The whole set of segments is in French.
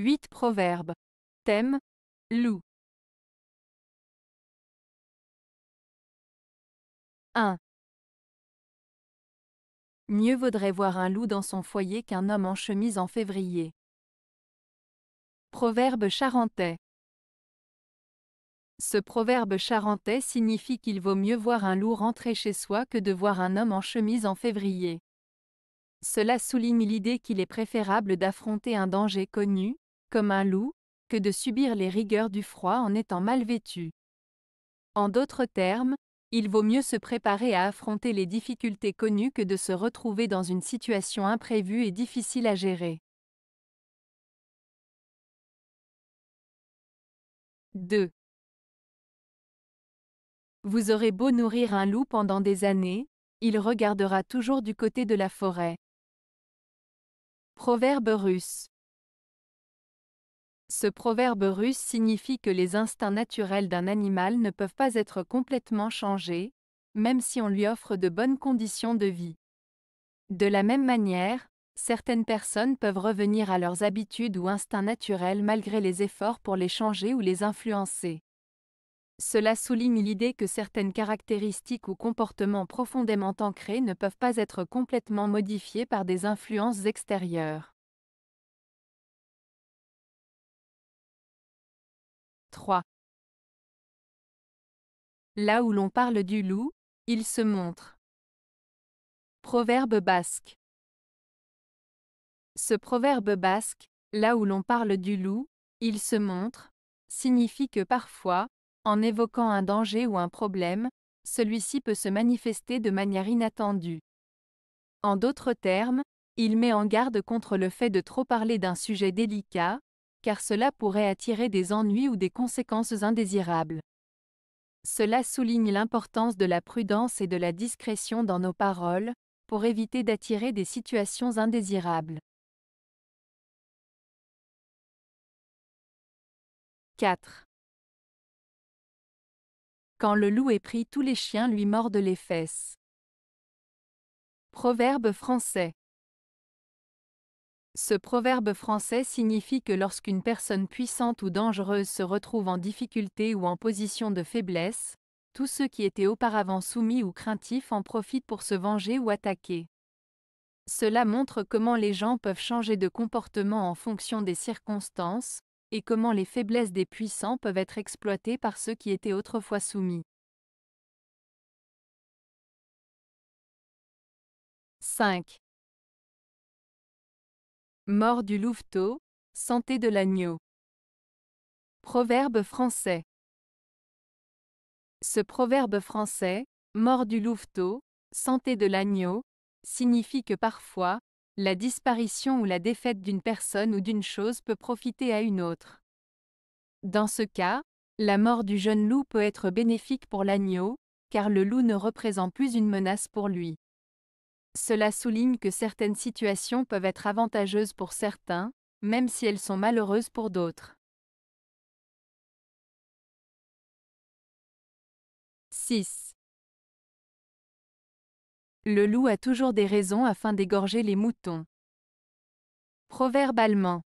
8 proverbes. Thème: loup. 1. Mieux vaudrait voir un loup dans son foyer qu'un homme en chemise en février. Proverbe charentais. Ce proverbe charentais signifie qu'il vaut mieux voir un loup rentrer chez soi que de voir un homme en chemise en février. Cela souligne l'idée qu'il est préférable d'affronter un danger connu, comme un loup, que de subir les rigueurs du froid en étant mal vêtu. En d'autres termes, il vaut mieux se préparer à affronter les difficultés connues que de se retrouver dans une situation imprévue et difficile à gérer. 2. Vous aurez beau nourrir un loup pendant des années, il regardera toujours du côté de la forêt. Proverbe russe. Ce proverbe russe signifie que les instincts naturels d'un animal ne peuvent pas être complètement changés, même si on lui offre de bonnes conditions de vie. De la même manière, certaines personnes peuvent revenir à leurs habitudes ou instincts naturels malgré les efforts pour les changer ou les influencer. Cela souligne l'idée que certaines caractéristiques ou comportements profondément ancrés ne peuvent pas être complètement modifiés par des influences extérieures. 3. Là où l'on parle du loup, il se montre. Proverbe basque. Ce proverbe basque, là où l'on parle du loup, il se montre, signifie que parfois, en évoquant un danger ou un problème, celui-ci peut se manifester de manière inattendue. En d'autres termes, il met en garde contre le fait de trop parler d'un sujet délicat, car cela pourrait attirer des ennuis ou des conséquences indésirables. Cela souligne l'importance de la prudence et de la discrétion dans nos paroles, pour éviter d'attirer des situations indésirables. 4. Quand le loup est pris, tous les chiens lui mordent les fesses. Proverbe français. Ce proverbe français signifie que lorsqu'une personne puissante ou dangereuse se retrouve en difficulté ou en position de faiblesse, tous ceux qui étaient auparavant soumis ou craintifs en profitent pour se venger ou attaquer. Cela montre comment les gens peuvent changer de comportement en fonction des circonstances, et comment les faiblesses des puissants peuvent être exploitées par ceux qui étaient autrefois soumis. 5. Mort du louveteau, santé de l'agneau. Proverbe français. Ce proverbe français, mort du louveteau, santé de l'agneau, signifie que parfois, la disparition ou la défaite d'une personne ou d'une chose peut profiter à une autre. Dans ce cas, la mort du jeune loup peut être bénéfique pour l'agneau, car le loup ne représente plus une menace pour lui. Cela souligne que certaines situations peuvent être avantageuses pour certains, même si elles sont malheureuses pour d'autres. 6. Le loup a toujours des raisons afin d'égorger les moutons. Proverbe allemand.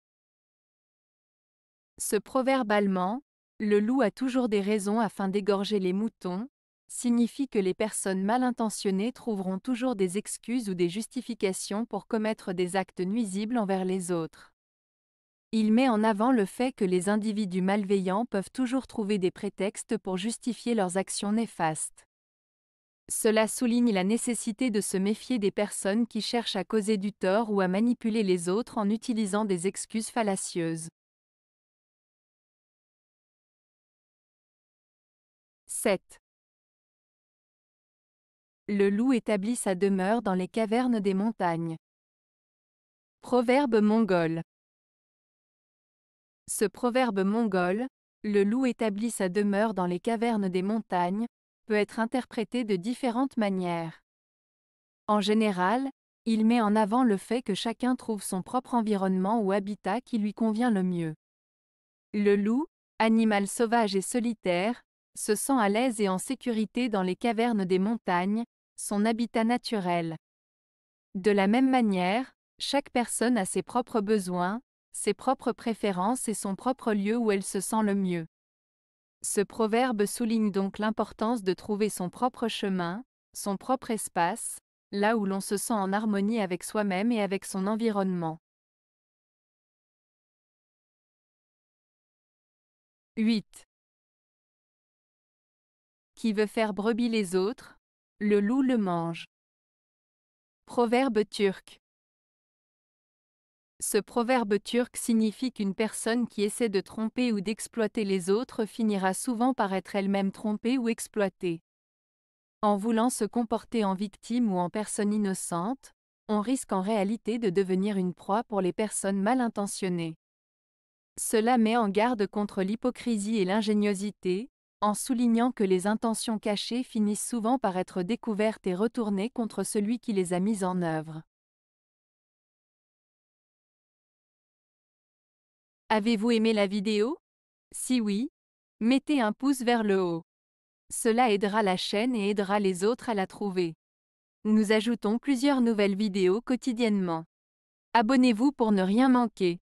Ce proverbe allemand, le loup a toujours des raisons afin d'égorger les moutons, signifie que les personnes mal intentionnées trouveront toujours des excuses ou des justifications pour commettre des actes nuisibles envers les autres. Il met en avant le fait que les individus malveillants peuvent toujours trouver des prétextes pour justifier leurs actions néfastes. Cela souligne la nécessité de se méfier des personnes qui cherchent à causer du tort ou à manipuler les autres en utilisant des excuses fallacieuses. 7. Le loup établit sa demeure dans les cavernes des montagnes. Proverbe mongol. Ce proverbe mongol, le loup établit sa demeure dans les cavernes des montagnes, peut être interprété de différentes manières. En général, il met en avant le fait que chacun trouve son propre environnement ou habitat qui lui convient le mieux. Le loup, animal sauvage et solitaire, se sent à l'aise et en sécurité dans les cavernes des montagnes, son habitat naturel. De la même manière, chaque personne a ses propres besoins, ses propres préférences et son propre lieu où elle se sent le mieux. Ce proverbe souligne donc l'importance de trouver son propre chemin, son propre espace, là où l'on se sent en harmonie avec soi-même et avec son environnement. 8. Qui veut faire brebis les autres, le loup le mange. Proverbe turc. Ce proverbe turc signifie qu'une personne qui essaie de tromper ou d'exploiter les autres finira souvent par être elle-même trompée ou exploitée. En voulant se comporter en victime ou en personne innocente, on risque en réalité de devenir une proie pour les personnes mal intentionnées. Cela met en garde contre l'hypocrisie et l'ingéniosité, en soulignant que les intentions cachées finissent souvent par être découvertes et retournées contre celui qui les a mises en œuvre. Avez-vous aimé la vidéo? Si oui, mettez un pouce vers le haut. Cela aidera la chaîne et aidera les autres à la trouver. Nous ajoutons plusieurs nouvelles vidéos quotidiennement. Abonnez-vous pour ne rien manquer.